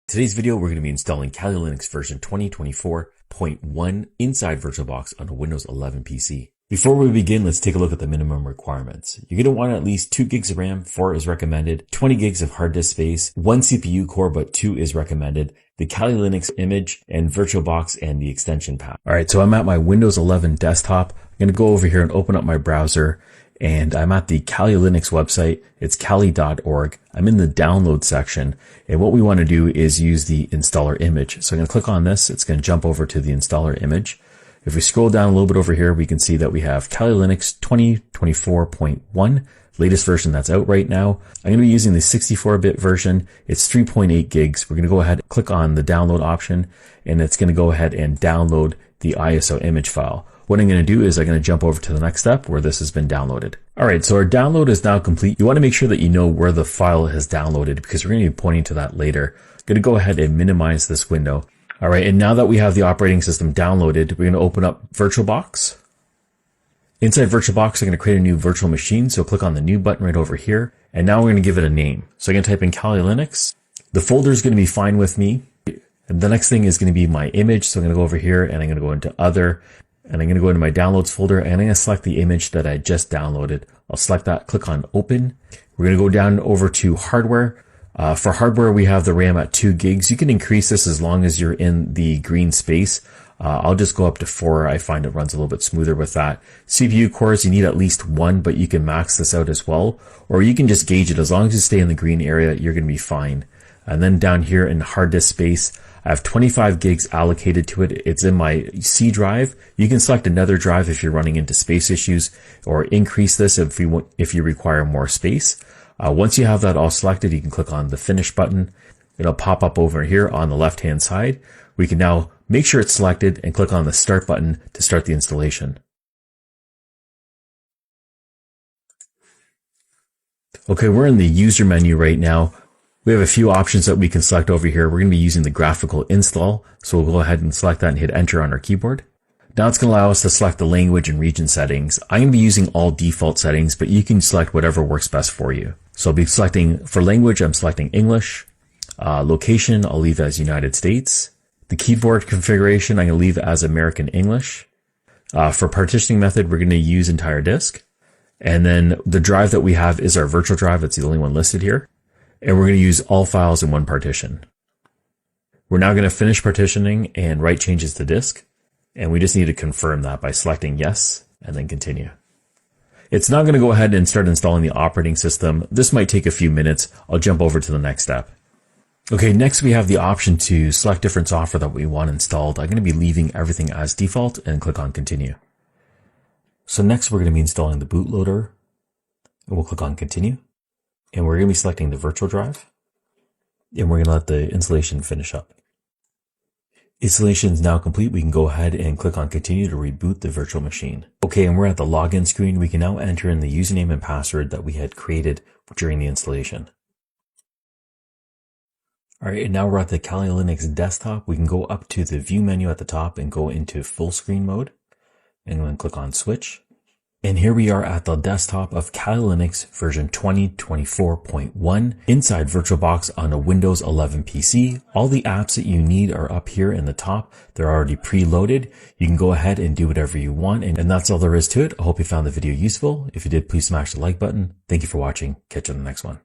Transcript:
Today's video, we're going to be installing Kali Linux version 2024.1 inside VirtualBox on a Windows 11 PC. Before we begin, let's take a look at the minimum requirements. You're going to want at least 2 gigs of RAM, 4 is recommended, 20 gigs of hard disk space, 1 CPU core, but 2 is recommended, the Kali Linux image, and VirtualBox and the extension pack. Alright, so I'm at my Windows 11 desktop. I'm going to go over here and open up my browser, and I'm at the Kali Linux website. It's kali.org. I'm in the download section, and what we want to do is use the installer image. So I'm going to click on this. It's going to jump over to the installer image. If we scroll down a little bit over here, we can see that we have Kali Linux 2024.1, latest version that's out right now. I'm going to be using the 64-bit version. It's 3.8 gigs. We're going to go ahead and click on the download option, and it's going to go ahead and download the ISO image file. What I'm going to do is I'm going to jump over to the next step where this has been downloaded. Alright, so our download is now complete. You want to make sure that you know where the file has downloaded because we're going to be pointing to that later. I'm going to go ahead and minimize this window. Alright, and now that we have the operating system downloaded, we're going to open up VirtualBox. Inside VirtualBox, I'm going to create a new virtual machine, so click on the new button right over here, and now we're going to give it a name. So I'm going to type in Kali Linux. The folder is going to be fine with me. And the next thing is going to be my image, so I'm going to go over here and I'm going to go into Other, and I'm going to go into my Downloads folder, and I'm going to select the image that I just downloaded. I'll select that, click on Open. We're going to go down over to Hardware. For hardware, we have the RAM at 2 gigs. You can increase this as long as you're in the green space. I'll just go up to 4. I find it runs a little bit smoother with that. CPU cores, you need at least 1, but you can max this out as well. Or you can just gauge it. As long as you stay in the green area, you're going to be fine. And then down here in hard disk space, I have 25 gigs allocated to it. It's in my C drive. You can select another drive if you're running into space issues, or increase this if you require more space. Once you have that all selected, you can click on the Finish button. It'll pop up over here on the left-hand side. We can now make sure it's selected and click on the Start button to start the installation. Okay, we're in the User menu right now. We have a few options that we can select over here. We're going to be using the graphical install, so we'll go ahead and select that and hit Enter on our keyboard. Now it's going to allow us to select the language and region settings. I'm going to be using all default settings, but you can select whatever works best for you. So I'll be selecting, for language, I'm selecting English. Location, I'll leave as United States. The keyboard configuration, I'm going to leave as American English. For partitioning method, we're going to use entire disk. And then the drive that we have is our virtual drive. It's the only one listed here. And we're going to use all files in one partition. We're now going to finish partitioning and write changes to disk. And we just need to confirm that by selecting yes and then continue. It's now going to go ahead and start installing the operating system. This might take a few minutes. I'll jump over to the next step. Okay, next we have the option to select different software that we want installed. I'm going to be leaving everything as default and click on continue. So next we're going to be installing the bootloader, and we'll click on continue. And we're going to be selecting the virtual drive, and we're going to let the installation finish up. Installation is now complete. We can go ahead and click on continue to reboot the virtual machine. Okay, and we're at the login screen. We can now enter in the username and password that we had created during the installation. Alright, and now we're at the Kali Linux desktop. We can go up to the view menu at the top and go into full screen mode, and then click on switch. And here we are at the desktop of Kali Linux version 2024.1 inside VirtualBox on a Windows 11 PC. All the apps that you need are up here in the top. They're already preloaded. You can go ahead and do whatever you want. And that's all there is to it. I hope you found the video useful. If you did, please smash the like button. Thank you for watching. Catch you on the next one.